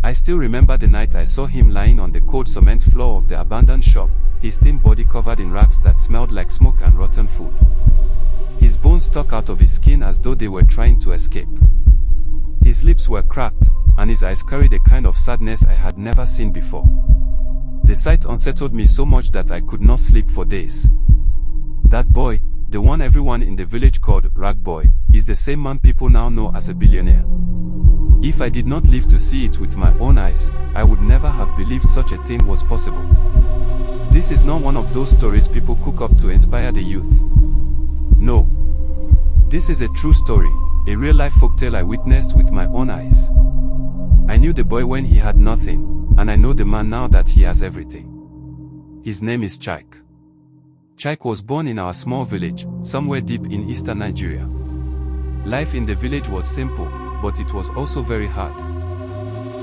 I still remember the night I saw him lying on the cold cement floor of the abandoned shop, his thin body covered in rags that smelled like smoke and rotten food. His bones stuck out of his skin as though they were trying to escape. His lips were cracked, and his eyes carried a kind of sadness I had never seen before. The sight unsettled me so much that I could not sleep for days. That boy, the one everyone in the village called Rag Boy, is the same man people now know as a billionaire. If I did not live to see it with my own eyes, I would never have believed such a thing was possible. This is not one of those stories people cook up to inspire the youth. No. This is a true story, a real-life folktale I witnessed with my own eyes. I knew the boy when he had nothing, and I know the man now that he has everything. His name is Chaik. Chaik was born in our small village, somewhere deep in eastern Nigeria. Life in the village was simple, but it was also very hard.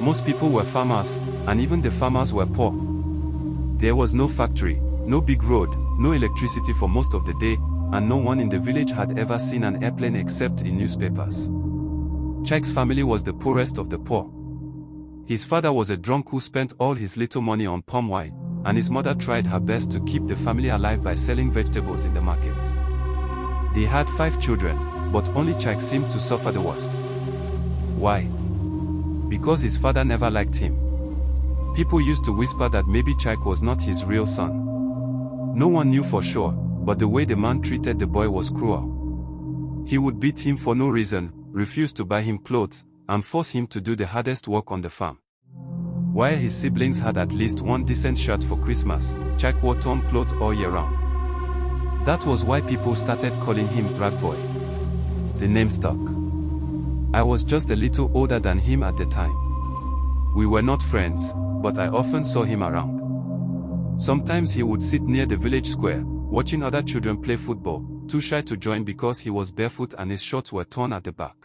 Most people were farmers, and even the farmers were poor. There was no factory, no big road, no electricity for most of the day, and no one in the village had ever seen an airplane except in newspapers. Chaik's family was the poorest of the poor. His father was a drunk who spent all his little money on palm wine, and his mother tried her best to keep the family alive by selling vegetables in the market. They had 5 children, but only Chaik seemed to suffer the worst. Why? Because his father never liked him. People used to whisper that maybe Chaik was not his real son. No one knew for sure, but the way the man treated the boy was cruel. He would beat him for no reason, refuse to buy him clothes, and force him to do the hardest work on the farm. While his siblings had at least one decent shirt for Christmas, Chaik wore torn clothes all year round. That was why people started calling him Rag Boy. The name stuck. I was just a little older than him at the time. We were not friends, but I often saw him around. Sometimes he would sit near the village square, watching other children play football, too shy to join because he was barefoot and his shorts were torn at the back.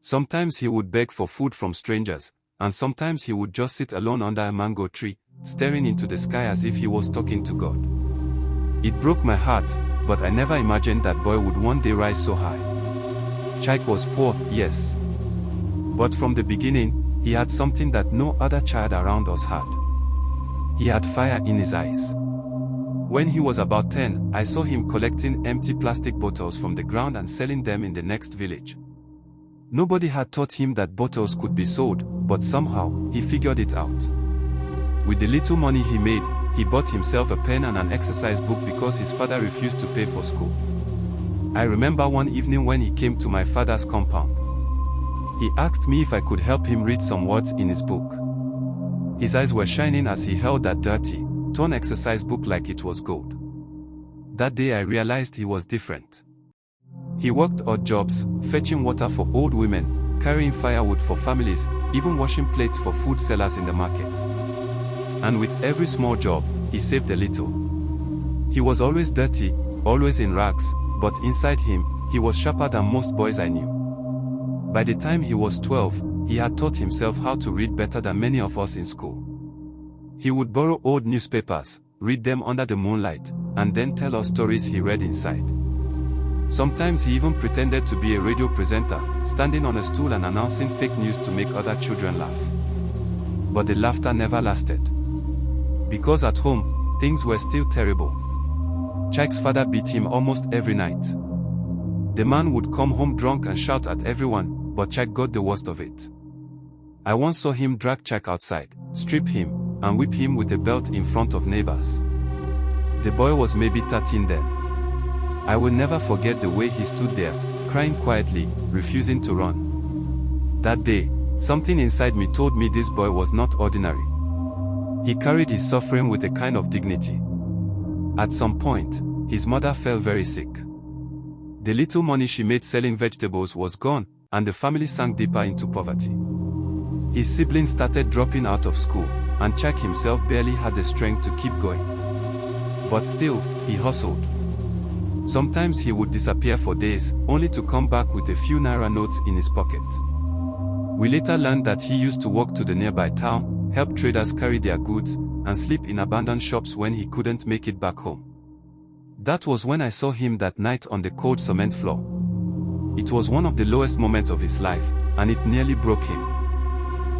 Sometimes he would beg for food from strangers, and sometimes he would just sit alone under a mango tree, staring into the sky as if he was talking to God. It broke my heart, but I never imagined that boy would one day rise so high. Chaik was poor, yes. But from the beginning, he had something that no other child around us had. He had fire in his eyes. When he was about 10, I saw him collecting empty plastic bottles from the ground and selling them in the next village. Nobody had taught him that bottles could be sold, but somehow, he figured it out. With the little money he made, he bought himself a pen and an exercise book because his father refused to pay for school. I remember one evening when he came to my father's compound. He asked me if I could help him read some words in his book. His eyes were shining as he held that dirty, torn exercise book like it was gold. That day I realized he was different. He worked odd jobs, fetching water for old women, carrying firewood for families, even washing plates for food sellers in the market. And with every small job, he saved a little. He was always dirty, always in rags, but inside him, he was sharper than most boys I knew. By the time he was 12, he had taught himself how to read better than many of us in school. He would borrow old newspapers, read them under the moonlight, and then tell us stories he read inside. Sometimes he even pretended to be a radio presenter, standing on a stool and announcing fake news to make other children laugh. But the laughter never lasted. Because at home, things were still terrible. Chaik's father beat him almost every night. The man would come home drunk and shout at everyone, but Chaik got the worst of it. I once saw him drag Chaik outside, strip him, and whip him with a belt in front of neighbors. The boy was maybe 13 then. I will never forget the way he stood there, crying quietly, refusing to run. That day, something inside me told me this boy was not ordinary. He carried his suffering with a kind of dignity. At some point, his mother fell very sick. The little money she made selling vegetables was gone, and the family sank deeper into poverty. His siblings started dropping out of school, and Chaik himself barely had the strength to keep going. But still, he hustled. Sometimes he would disappear for days, only to come back with a few naira notes in his pocket. We later learned that he used to walk to the nearby town, help traders carry their goods, and sleep in abandoned shops when he couldn't make it back home. That was when I saw him that night on the cold cement floor. It was one of the lowest moments of his life, and it nearly broke him.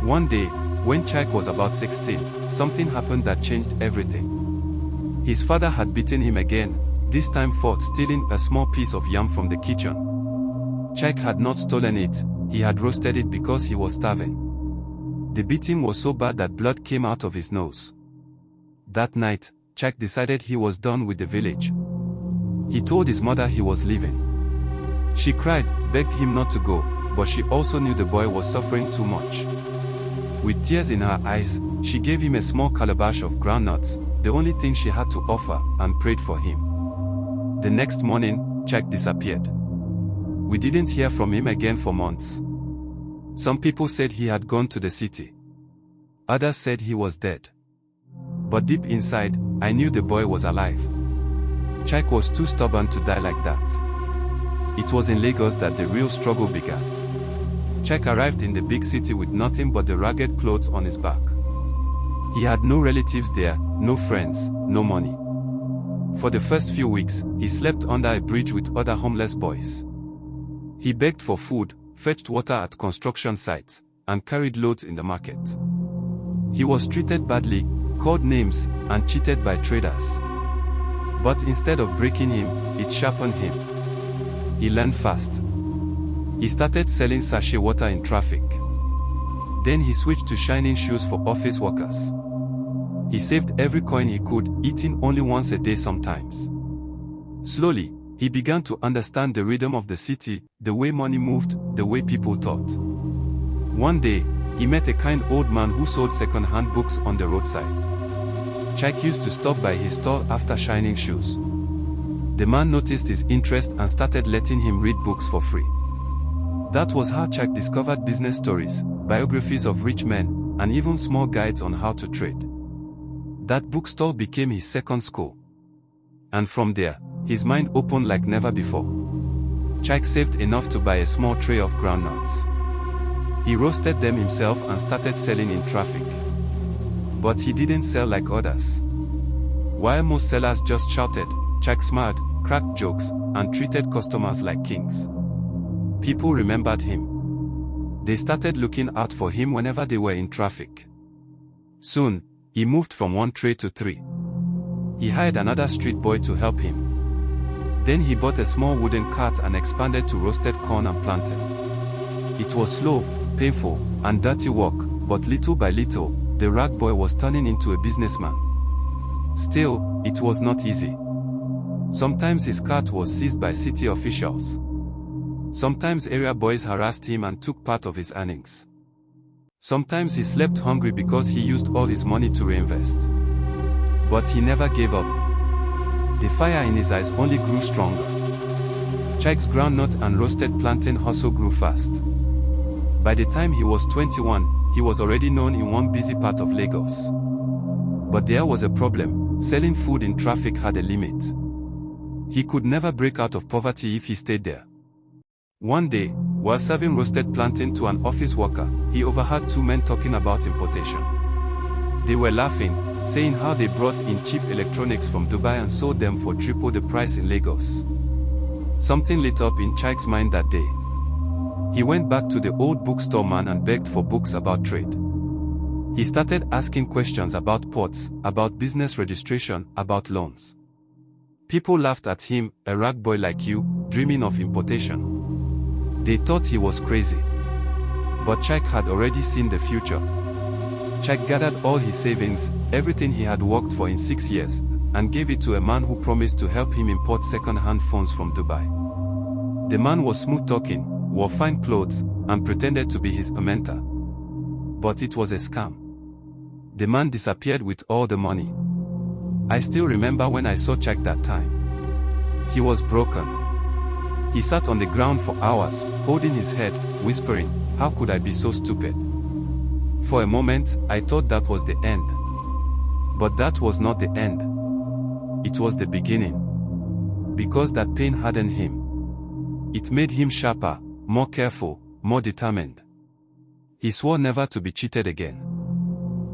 One day, When Jack was about 16, something happened that changed everything. His father had beaten him again, this time for stealing a small piece of yam from the kitchen. Jack had not stolen it, he had roasted it because he was starving. The beating was so bad that blood came out of his nose. That night, Jack decided he was done with the village. He told his mother he was leaving. She cried, begged him not to go, but she also knew the boy was suffering too much. With tears in her eyes, she gave him a small calabash of groundnuts, the only thing she had to offer, and prayed for him. The next morning, Jack disappeared. We didn't hear from him again for months. Some people said he had gone to the city. Others said he was dead. But deep inside, I knew the boy was alive. Jack was too stubborn to die like that. It was in Lagos that the real struggle began. Jack arrived in the big city with nothing but the ragged clothes on his back. He had no relatives there, no friends, no money. For the first few weeks, he slept under a bridge with other homeless boys. He begged for food, fetched water at construction sites, and carried loads in the market. He was treated badly, called names, and cheated by traders. But instead of breaking him, it sharpened him. He learned fast. He started selling sachet water in traffic. Then he switched to shining shoes for office workers. He saved every coin he could, eating only once a day sometimes. Slowly, he began to understand the rhythm of the city, the way money moved, the way people thought. One day, he met a kind old man who sold second-hand books on the roadside. Jack used to stop by his stall after shining shoes. The man noticed his interest and started letting him read books for free. That was how Jack discovered business stories, biographies of rich men, and even small guides on how to trade. That bookstall became his second school. And from there, his mind opened like never before. Jack saved enough to buy a small tray of groundnuts. He roasted them himself and started selling in traffic. But he didn't sell like others. While most sellers just shouted, Jack smiled, cracked jokes, and treated customers like kings. People remembered him. They started looking out for him whenever they were in traffic. Soon, he moved from 1 tray to 3. He hired another street boy to help him. Then he bought a small wooden cart and expanded to roasted corn and plantain. It was slow, painful, and dirty work, but little by little, the rag boy was turning into a businessman. Still, it was not easy. Sometimes his cart was seized by city officials. Sometimes area boys harassed him and took part of his earnings. Sometimes he slept hungry because he used all his money to reinvest. But he never gave up. The fire in his eyes only grew stronger. Jack's groundnut and roasted plantain hustle grew fast. By the time he was 21, he was already known in one busy part of Lagos. But there was a problem: selling food in traffic had a limit. He could never break out of poverty if he stayed there. One day, while serving roasted plantain to an office worker, he overheard 2 men talking about importation. They were laughing, saying how they brought in cheap electronics from Dubai and sold them for triple the price in Lagos. Something lit up in Jack's mind that day. He went back to the old bookstore man and begged for books about trade. He started asking questions about ports, about business registration, about loans. People laughed at him, a rag boy like you, dreaming of importation. They thought he was crazy. But Jack had already seen the future. Jack gathered all his savings, everything he had worked for in 6 years, and gave it to a man who promised to help him import second-hand phones from Dubai. The man was smooth-talking, wore fine clothes, and pretended to be his mentor. But it was a scam. The man disappeared with all the money. I still remember when I saw Jack that time. He was broken. He sat on the ground for hours, holding his head, whispering, "How could I be so stupid?" For a moment, I thought that was the end. But that was not the end. It was the beginning. Because that pain hardened him. It made him sharper, more careful, more determined. He swore never to be cheated again.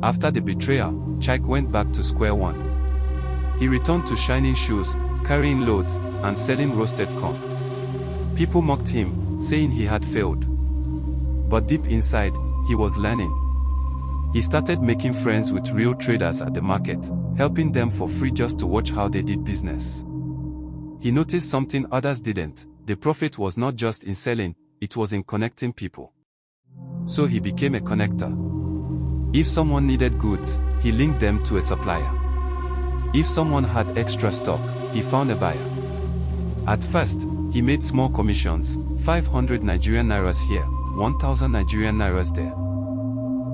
After the betrayal, Jack went back to square one. He returned to shining shoes, carrying loads, and selling roasted corn. People mocked him, saying he had failed. But deep inside, he was learning. He started making friends with real traders at the market, helping them for free just to watch how they did business. He noticed something others didn't. The profit was not just in selling, it was in connecting people. So he became a connector. If someone needed goods, he linked them to a supplier. If someone had extra stock, he found a buyer. At first, he made small commissions, 500 Nigerian Nairas here, 1000 Nigerian Nairas there.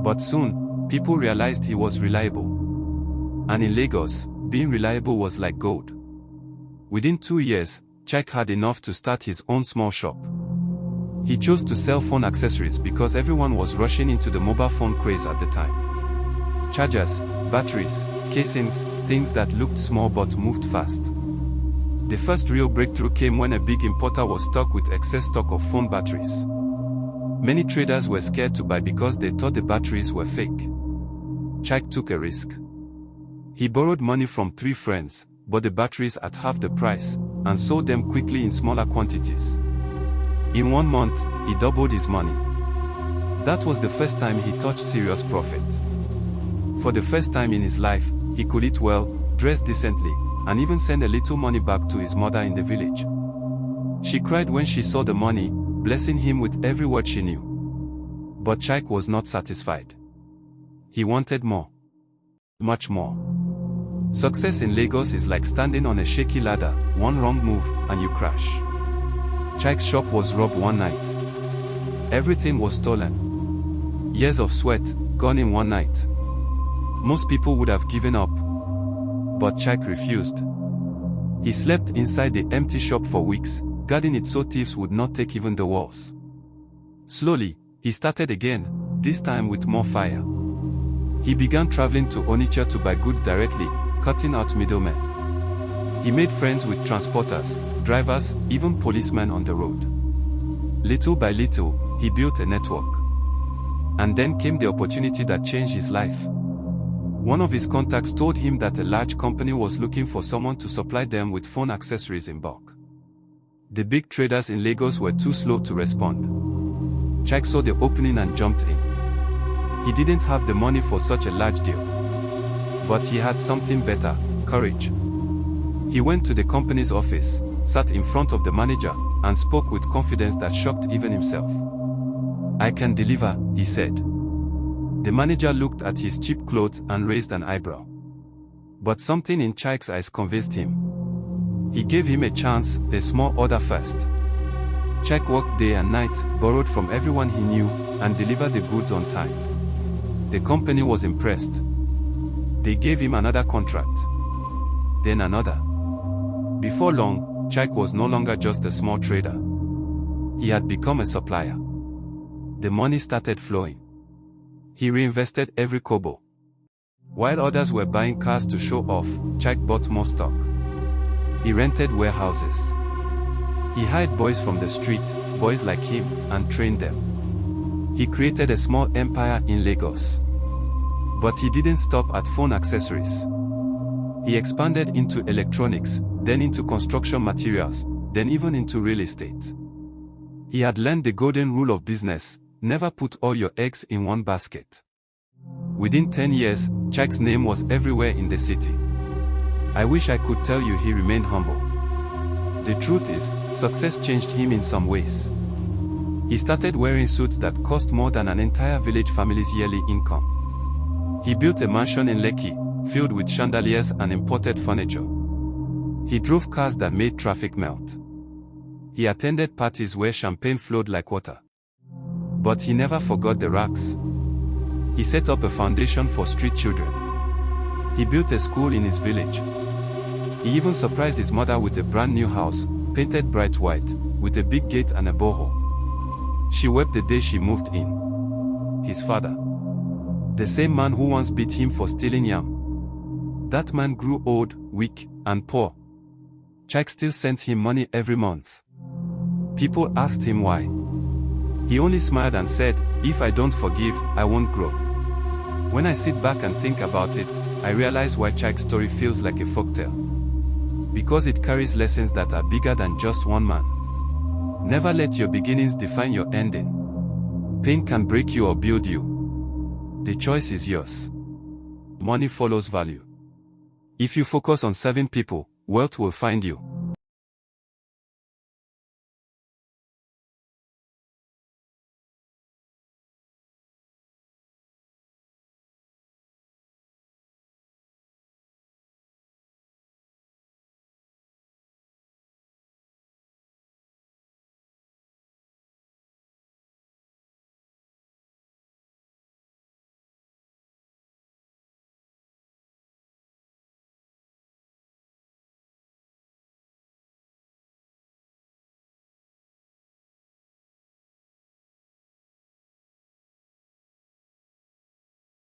But soon, people realized he was reliable. And in Lagos, being reliable was like gold. Within 2 years, Chike had enough to start his own small shop. He chose to sell phone accessories because everyone was rushing into the mobile phone craze at the time. Chargers, batteries, casings, things that looked small but moved fast. The first real breakthrough came when a big importer was stuck with excess stock of phone batteries. Many traders were scared to buy because they thought the batteries were fake. Chike took a risk. He borrowed money from 3 friends, bought the batteries at half the price, and sold them quickly in smaller quantities. In 1 month, he doubled his money. That was the first time he touched serious profit. For the first time in his life, he could eat well, dress decently, and even send a little money back to his mother in the village. She cried when she saw the money, blessing him with every word she knew. But Chike was not satisfied. He wanted more. Much more. Success in Lagos is like standing on a shaky ladder, one wrong move, and you crash. Chike's shop was robbed one night. Everything was stolen. Years of sweat, gone in one night. Most people would have given up. But Chike refused. He slept inside the empty shop for weeks, guarding it so thieves would not take even the walls. Slowly, he started again, this time with more fire. He began traveling to Onitsha to buy goods directly, cutting out middlemen. He made friends with transporters, drivers, even policemen on the road. Little by little, he built a network. And then came the opportunity that changed his life. One of his contacts told him that a large company was looking for someone to supply them with phone accessories in bulk. The big traders in Lagos were too slow to respond. Chike saw the opening and jumped in. He didn't have the money for such a large deal. But he had something better, courage. He went to the company's office, sat in front of the manager, and spoke with confidence that shocked even himself. "I can deliver," he said. The manager looked at his cheap clothes and raised an eyebrow. But something in Chike's eyes convinced him. He gave him a chance, a small order first. Chike worked day and night, borrowed from everyone he knew, and delivered the goods on time. The company was impressed. They gave him another contract. Then another. Before long, Chike was no longer just a small trader. He had become a supplier. The money started flowing. He reinvested every kobo. While others were buying cars to show off, Chike bought more stock. He rented warehouses. He hired boys from the street, boys like him, and trained them. He created a small empire in Lagos. But he didn't stop at phone accessories. He expanded into electronics, then into construction materials, then even into real estate. He had learned the golden rule of business: never put all your eggs in one basket. Within 10 years, Chike's name was everywhere in the city. I wish I could tell you he remained humble. The truth is, success changed him in some ways. He started wearing suits that cost more than an entire village family's yearly income. He built a mansion in Lekki, filled with chandeliers and imported furniture. He drove cars that made traffic melt. He attended parties where champagne flowed like water. But he never forgot the rags. He set up a foundation for street children. He built a school in his village. He even surprised his mother with a brand new house, painted bright white, with a big gate and a borehole. She wept the day she moved in. His father, the same man who once beat him for stealing yam. That man grew old, weak, and poor. Chike still sent him money every month. People asked him why. He only smiled and said, "If I don't forgive, I won't grow." When I sit back and think about it, I realize why Chike's story feels like a folktale. Because it carries lessons that are bigger than just one man. Never let your beginnings define your ending. Pain can break you or build you. The choice is yours. Money follows value. If you focus on serving people, wealth will find you.